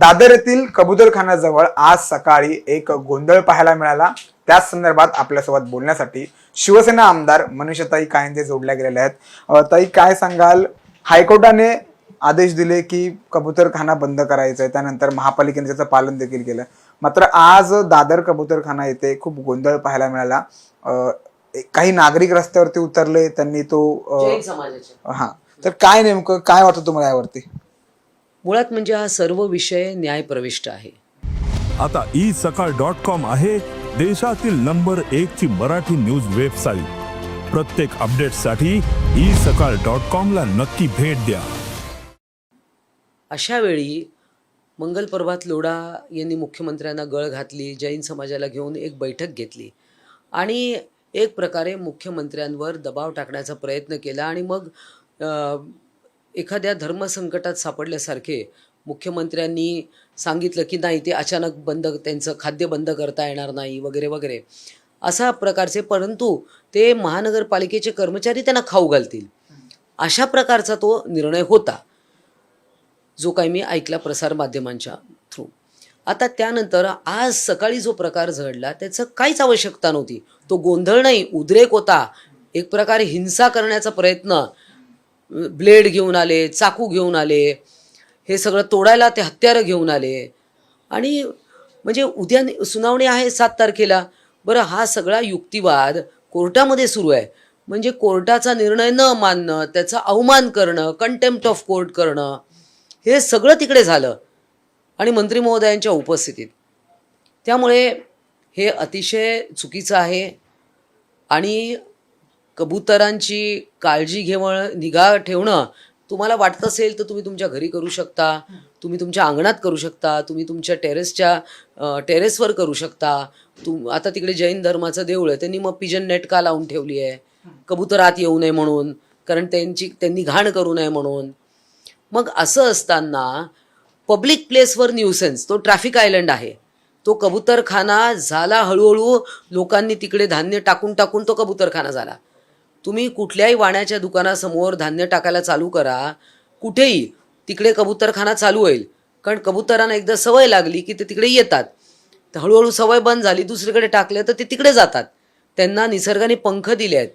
दादर येथील कबूतरखान्याजवळ आज सकाळी एक गोंधळ पाहायला मिळाला। त्याच संदर्भात आपल्यासोबत बोलण्यासाठी शिवसेना आमदार मनीषाताई कायंदे जोडल्या गेलेल्या आहेत। ताई, काय सांगाल? हायकोर्टाने आदेश दिले की कबूतरखाना बंद करायचा आहे, त्यानंतर महापालिकेने त्याचं पालन देखील केलं। मात्र आज दादर कबूतरखाना येथे खूप गोंधळ पाहायला मिळाला। काही नागरिक रस्त्यावरती उतरले, त्यांनी तो जैन समाजाचे तर काय नेमकं काय वाटतं तुम्हाला यावरती? मुळात म्हणजे हा सर्व विषय न्यायप्रविष्ट आहे। आता isakal.com आहे देशातील नंबर 1 ची मराठी न्यूज वेबसाईट। प्रत्येक अपडेटसाठी isakal.com ला नक्की भेट द्या। अशा वेळी मंगल प्रभात लोढा यांनी मुख्यमंत्र्यांना गळ घातली, जैन समाजाला घेऊन एक बैठक घेतली आणि एक प्रकारे मुख्यमंत्र्यांवर दबाव टाकण्याचा प्रयत्न केला आणि मग एखाद्या धर्मसंकटात सापडल्यासारखे मुख्यमंत्र्यांनी सांगितलं की नाही, ते अचानक त्यांचं खाद्य बंद करता येणार नाही वगैरे वगैरे अशा प्रकारचे, परंतु ते महानगरपालिकेचे कर्मचारी त्यांना खाऊ घालतील अशा प्रकारचा तो निर्णय होता, जो काही मी ऐकला प्रसारमाध्यमांच्या थ्रू। आता त्यानंतर आज सकाळी जो प्रकार घडला त्याचं काहीच आवश्यकता नव्हती। तो गोंधळ नाही, उद्रेक होता, एक प्रकारे हिंसा करण्याचा प्रयत्न। ब्लेड घेऊन आले, चाकू घेऊन आले, हे सगळं तोडायला ते हत्यारं घेऊन आले आणि म्हणजे उद्या सुनावणी आहे 7 तारखेला। बरं, हा सगळा युक्तिवाद कोर्टामध्ये सुरू आहे, म्हणजे कोर्टाचा निर्णय न मानणं, त्याचा अवमान करणं, कंटेम्प्ट ऑफ कोर्ट करणं, हे सगळं तिकडे झालं आणि मंत्री महोदयांच्या उपस्थितीत। त्यामुळे हे अतिशय चुकीचं आहे आणि कबुतरांची काळजी घेणं, निगा ठेवणं तुम्हाला वाटत असेल तर तुम्ही तुमच्या घरी करू शकता, तुम्ही तुमच्या अंगणात करू शकता, तुम्ही तुमच्या टेरेसवर करू शकता। आता तिकडे जैन धर्माचं देऊळ आहे, त्यांनी मग पिजन नेट का लावून ठेवली आहे? कबूतर आत येऊ नये म्हणून, कारण त्यांनी घाण करू नये म्हणून। मग असं असताना पब्लिक प्लेसवर न्यूसेन्स, तो ट्रॅफिक आयलंड आहे, तो कबूतरखाना झाला। हळूहळू लोकांनी तिकडे धान्य टाकून टाकून तो कबूतरखाना झाला। तुम्ही कुठल्याही वाण्याच्या दुकानासमोर धान्य टाकायला चालू करा, कुठेही तिकडे कबूतरखाना चालू होईल, कारण कबुतरांना एकदा सवय लागली की ते तिकडे येतात। तर हळूहळू सवय बंद झाली, दुसरीकडे टाकले तर ते तिकडे जातात। त्यांना निसर्गाने पंख दिले आहेत,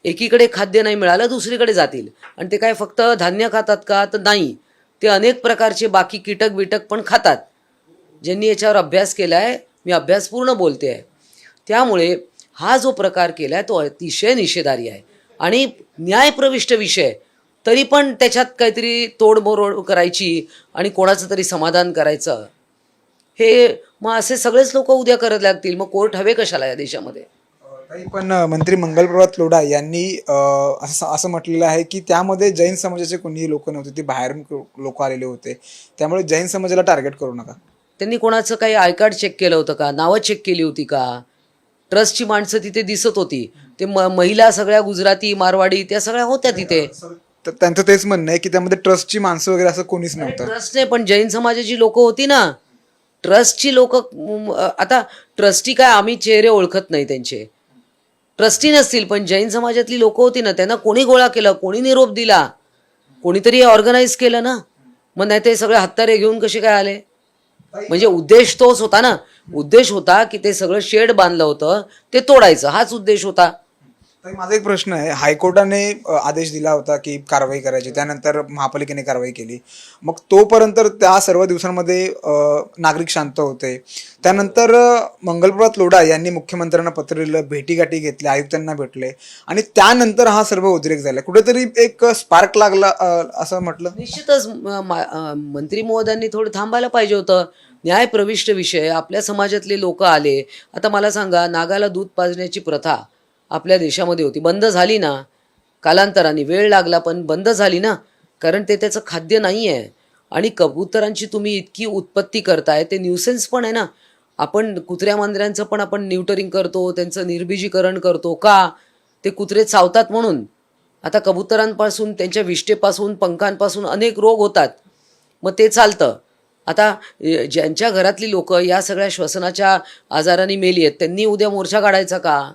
एकीकडे खाद्य नाही मिळालं दुसरीकडे जातील। आणि ते काय फक्त धान्य खातात का? तर नाही, ते अनेक प्रकारचे बाकी कीटक बिटक पण खातात। ज्यांनी याच्यावर अभ्यास केला आहे, मी अभ्यासपूर्ण बोलते आहे, त्यामुळे हा जो प्रकार केला आहे तो अतिशय निषेधार्ह आहे आणि न्यायप्रविष्ट विषय, तरी पण त्याच्यात काहीतरी तोडमोड करायची आणि कोणाचं तरी समाधान करायचं, हे मग असे सगळेच लोक उद्या करत लागतील। मग कोर्ट हवे कशाला या देशामध्ये? पण मंत्री मंगल प्रभात लोढा यांनी असं म्हटलेलं आहे की त्यामध्ये जैन समाजाचे कोणीही लोक नव्हते, ते बाहेरून लोक आलेले होते, त्यामुळे जैन समाजाला टार्गेट करू नका। त्यांनी कोणाचं काही आय कार्ड चेक केलं होतं का? नावं चेक केली होती का? ट्रस्टची माणसं तिथे दिसत होती, ते महिला सगळ्या गुजराती मारवाडी त्या सगळ्या होत्या तिथे। तर त्यांचं तेच म्हणणं आहे की त्यामध्ये ट्रस्टची माणसं वगैरे असं कोणीच नव्हतं। ट्रस्ट नाही, पण जैन समाजाची लोक होती ना, ट्रस्टची लोक। आता ट्रस्टी काय आम्ही चेहरे ओळखत नाही त्यांचे, ट्रस्टी नसतील, पण जैन समाजातली लोक होती ना, त्यांना कोणी गोळा केलं, कोणी निरोप दिला, कोणीतरी ऑर्गनाईज केलं ना। मग नाही ते सगळे हत्यारे घेऊन कसे काय आले? म्हणजे उद्देश तोच होता ना, उद्देश होता की ते सगळं शेड बांधलं होतं ते तोडायचं, हाच उद्देश होता। माझा एक प्रश्न आहे, हायकोर्टाने आदेश दिला होता की कारवाई करायची, त्यानंतर महापालिकेने कारवाई केली, मग तोपर्यंत त्या सर्व दिवसांमध्ये नागरिक शांत होते। त्यानंतर मंगलप्रभात लोढा यांनी मुख्यमंत्र्यांना पत्र लिहिलं, भेटीगाठी घेतल्या, आयुक्तांना भेटले आणि त्यानंतर हा सर्व उद्रेक झाला। कुठेतरी एक स्पार्क लागला असं म्हटलं। निश्चितच मंत्री महोदयांनी थोडं थांबायला पाहिजे होतं। न्यायप्रविष्ट विषय, आपल्या समाजातले लोक आले। आता मला सांगा, नागाला दूध पाजण्याची प्रथा आपल्या देशामध्ये होती, बंद झाली ना कालांतराने, वेळ लागला पण बंद झाली ना, कारण ते त्याचं खाद्य नाही आहे। आणि कबुतरांची तुम्ही इतकी उत्पत्ती करताय, ते न्यूसेन्स पण आहे ना। आपण कुत्र्या मांजरांचं पण आपण न्यूटरिंग करतो, त्यांचं निर्बीजीकरण करतो का? ते कुत्रे चावतात म्हणून। आता कबुतरांपासून, त्यांच्या विष्ठेपासून, पंखांपासून अनेक रोग होतात, मग ते चालतं। आता ज्यांच्या घरातली लोक या सगळ्या श्वसनाच्या आजाराने मेली आहेत, त्यांनी उद्या मोर्चा काढायचा का?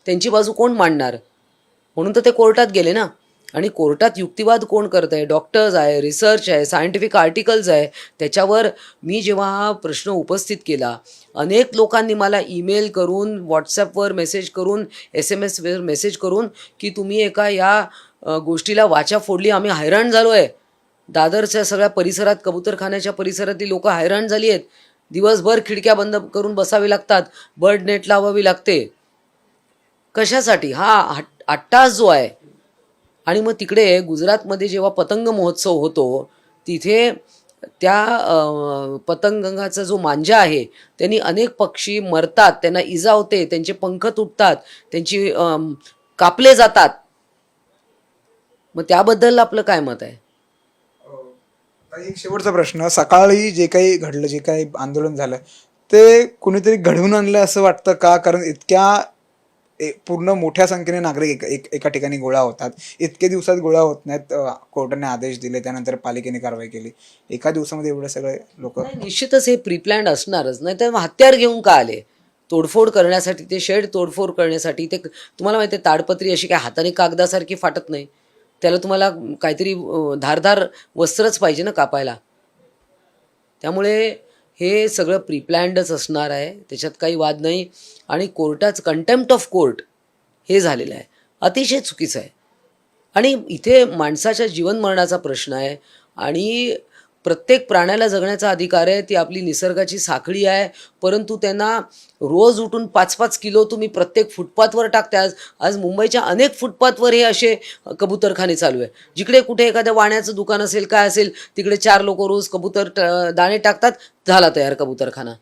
त्यांची बाजू कोण मांडणार? म्हणून तर ते कोर्टात गेले ना। आणि कोर्टात युक्तिवाद कोण करत आहे? डॉक्टर्स आहे, रिसर्च आहे, सायंटिफिक आर्टिकल्स आहे. त्याच्यावर मी जेव्हा हा प्रश्न उपस्थित केला, अनेक लोकांनी मला ईमेल करून, व्हॉट्सॲपवर मेसेज करून, SMS वर मेसेज करून की तुम्ही एका या गोष्टीला वाचा फोडली, आम्ही हैराण झालो आहे. दादरच्या सगळ्या परिसरात, कबूतरखान्याच्या परिसरातली लोकं हैराण झाली आहेत. दिवसभर खिडक्या बंद करून बसावी लागतात, बर्ड नेट लावावी लागते. कशासाठी? हा अट्टास जो आहे. आणि मग तिकडे गुजरातमध्ये जेव्हा पतंग महोत्सव होतो, तिथे त्या पतंगाचा जो मांजा आहे त्यांनी अनेक पक्षी मरतात, त्यांना इजा होते, त्यांचे पंख तुटतात, त्यांची कापले जातात. मग त्याबद्दल आपलं काय मत आहे? एक शेवटचा प्रश्न, सकाळी जे काही घडलं, जे काही आंदोलन झालं, ते कुणीतरी घडवून आणलं असं वाटतं का? कारण इतक्या पूर्ण मोठ्या संख्येने नागरिक एका ठिकाणी गोळा होतात, इतके दिवसात गोळा होत नाहीत. कोर्टाने आदेश दिले, त्यानंतर पालिकेने कारवाई केली, एका दिवसामध्ये एवढे सगळे लोक. निश्चितच हे प्रीप्लॅन्ड असणारच. नाही तर हत्यार घेऊन का आले? तोडफोड करण्यासाठी, ते शेड तोडफोड करण्यासाठी. ते तुम्हाला माहिती आहे, ताडपत्री अशी काय हाताने कागदासारखी फाटत नाही, त्याला तुम्हाला काहीतरी धारदार वस्त्रच पाहिजे ना कापायला. त्यामुळे हे सगळं प्रीप्लॅन्डच असणार आहे, त्याच्यात काही वाद नाही. आणि कोर्टाचं कंटेम्प्ट ऑफ कोर्ट हे झालेलं आहे, अतिशय चुकीचं आहे. आणि इथे माणसाच्या जीवन मरणाचा प्रश्न आहे आणि प्रत्येक प्राण्याला जगण्याचा अधिकार आहे. ती आपली निसर्गाची साखळी आहे. परंतु त्यांना रोज उठून 5-5 किलो तुम्ही प्रत्येक फुटपाथवर टाकते. आज मुंबईच्या अनेक फुटपाथवर हे असे कबूतरखाने चालू आहे. जिकडे कुठे एखाद्या वाण्याचं दुकान असेल, काय असेल, तिकडे 4 लोक रोज कबूतर दाणे टाकतात, झाला तयार कबूतरखाना.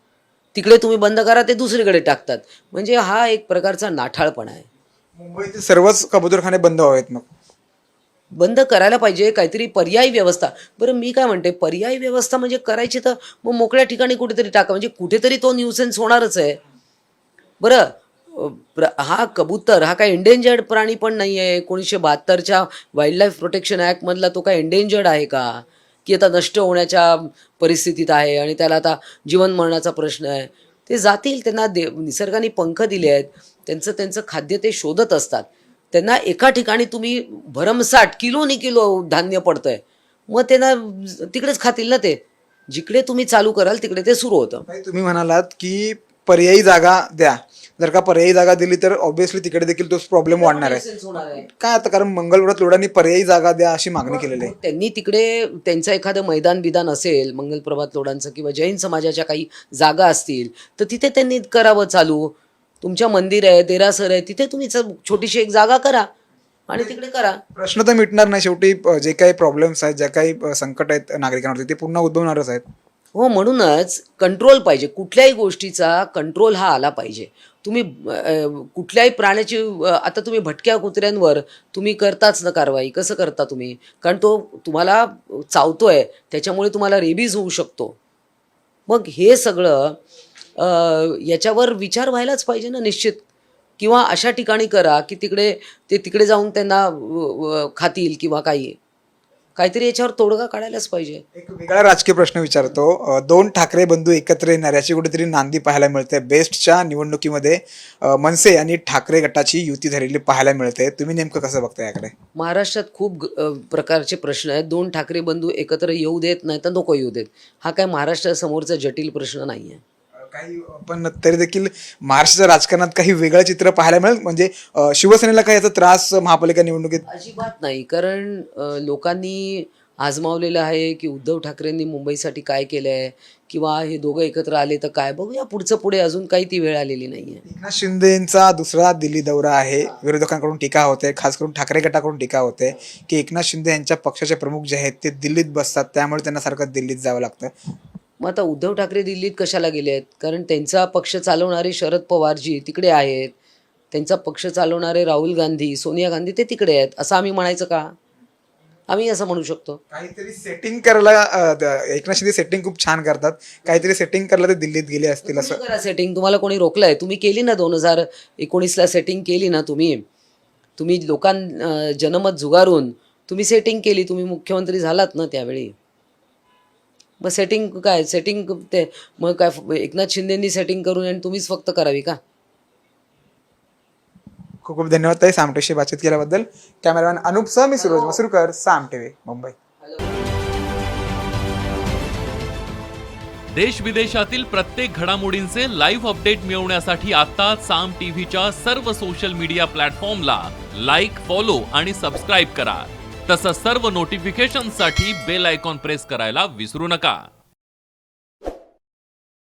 तिकडे तुम्ही बंद करा, ते दुसरीकडे टाकतात. म्हणजे हा एक प्रकारचा नाठाळपणा आहे. मुंबईचे सर्वच कबूतरखाने बंद व्हावेत, मग बंद करायला पाहिजे. काहीतरी पर्यायी व्यवस्था. बरं, मी काय म्हणते, पर्यायी व्यवस्था म्हणजे करायची तर मग मोकळ्या ठिकाणी कुठेतरी टाका, म्हणजे कुठेतरी तो न्यूसेन्स होणारच आहे. बरं, हा कबूतर हा काय एंडेंजर्ड प्राणी पण नाही आहे. 1972च्या वाईल्ड लाईफ प्रोटेक्शन ॲक्टमधला तो काय एंडेंजर्ड आहे का? की आता नष्ट होण्याच्या परिस्थितीत आहे आणि त्याला आता जीवन मरणाचा प्रश्न आहे. ते जातील, त्यांना निसर्गाने पंख दिले आहेत, त्यांचं खाद्य ते शोधत असतात. त्यांना एका ठिकाणी तुम्ही भरमसाठ किलोनी किलो धान्य पडतंय, मग त्यांना तिकडेच खातील ना ते. जिकडे तुम्ही चालू कराल तिकडे ते सुरू होतं. तुम्ही म्हणालात की पर्यायी जागा द्या. जर का पर्यायी जागा दिली तर ऑब्व्हियसली तिकडे देखील तोच प्रॉब्लेम वाढणार आहे. काय आता, कारण मंगलव्रत लोढांनी पर्यायी जागा द्या अशी मागणी केलेली आहे. त्यांनी तिकडे त्यांचं एखादं मैदान बिदान असेल मंगलप्रभात लोढांचं, किंवा जैन समाजाच्या काही जागा असतील, तर तिथे त्यांनी करावं चालू. तुमच्या मंदिर आहे, देरासर आहे, तिथे तुम्ही छोटीशी एक जागा करा आणि तिकडे करा. प्रश्न तर मिटणार नाही. शेवटी जे काही प्रॉब्लेम्स आहेत, ज्या काही संकट आहेत नागरिकांवरती, ते पुन्हा उद्भवणारच आहेत. हो, म्हणूनच कंट्रोल पाहिजे. कुठल्याही गोष्टीचा कंट्रोल हा आला पाहिजे. तुम्ही कुठल्याही प्राण्याची, आता तुम्ही भटक्या कुत्र्यांवर तुम्ही करताच ना कारवाई. कसं करता तुम्ही? कारण तो तुम्हाला चावतोय, त्याच्यामुळे तुम्हाला रेबीज होऊ शकतो. मग हे सगळं याच्यावर विचार व्हायलाच पाहिजे ना, निश्चित. किंवा अशा ठिकाणी करा की तिकडे जाऊन त्यांना खातील किंवा काहीतरी याच्यावर तोडगा काढायलाच पाहिजे. एक वेगळा राजकीय प्रश्न विचारतो. 2 ठाकरे बंधू एकत्र येणार याची कुठेतरी नांदी पाहायला मिळते. बेस्टच्या निवडणुकीमध्ये मनसे आणि ठाकरे गटाची युती झालेली पाहायला मिळते. तुम्ही नेमकं कसं बघता याकडे? महाराष्ट्रात खूप प्रकारचे प्रश्न आहेत. 2 ठाकरे बंधू एकत्र येऊ देत नाही तर नको येऊ देत, हा काय महाराष्ट्रासमोरचा जटिल प्रश्न नाही आहे. काही पण तरी देखील महाराष्ट्राच्या राजकारणात काही वेगळं चित्र पाहायला मिळेल. म्हणजे शिवसेनेला काही याचा त्रास महापालिका निवडणुकीत? अजिबात नाही. कारण लोकांनी आजमावलेलं आहे की उद्धव ठाकरेंनी मुंबईसाठी काय केलं आहे, किंवा हे दोघं एकत्र आले तर काय. बघूया पुढे. अजून काही ती वेळ आलेली नाही आहे. एकनाथ शिंदेचा दुसरा दिल्ली दौरा आहे. विरोधकांकडून टीका होते, खास करून ठाकरे गटाकडून टीका होते की एकनाथ शिंदे यांच्या पक्षाचे प्रमुख जे आहेत ते दिल्लीत बसतात, त्यामुळे त्यांना सारखं दिल्लीत जावं लागतं. मग आता उद्धव ठाकरे दिल्लीत कशाला गेले आहेत? कारण त्यांचा पक्ष चालवणारे शरद पवारजी तिकडे आहेत, त्यांचा पक्ष चालवणारे राहुल गांधी, सोनिया गांधी ते तिकडे आहेत, असं आम्ही म्हणायचं का? आम्ही असं म्हणू शकतो. काहीतरी सेटिंग करायला एकनाथ शिंदे सेटिंग खूप छान करतात. काहीतरी सेटिंग करायला ते दिल्लीत गेले असतील असं. करा सेटिंग. तुम्हाला कोणी रोखलंय? तुम्ही केली ना 2019ला सेटिंग केली ना. तुम्ही जनमत जुगारून तुम्ही सेटिंग केली. तुम्ही मुख्यमंत्री झालात ना त्यावेळी. मग सेटिंग काय? सेटिंग ते मग काय एकनाथ शिंदेंनी सेटिंग करून आणि तुम्हीच फक्त करावी का? खूप खूप धन्यवाद ताई साम टीव्हीशी बातचीत केल्याबद्दल. कॅमेरामॅन अनूप सह मी सुरोज मसुरकर, साम टीव्ही मुंबई. देश विदेशातील प्रत्येक घडामोडींचे लाईव्ह अपडेट मिळवण्यासाठी आता साम टीव्हीच्या सर्व सोशल मीडिया प्लॅटफॉर्मला लाईक, फॉलो आणि सबस्क्राईब करा. तसंच सर्व नोटिफिकेशनसाठी बेल आयकॉन प्रेस करायला विसरू नका.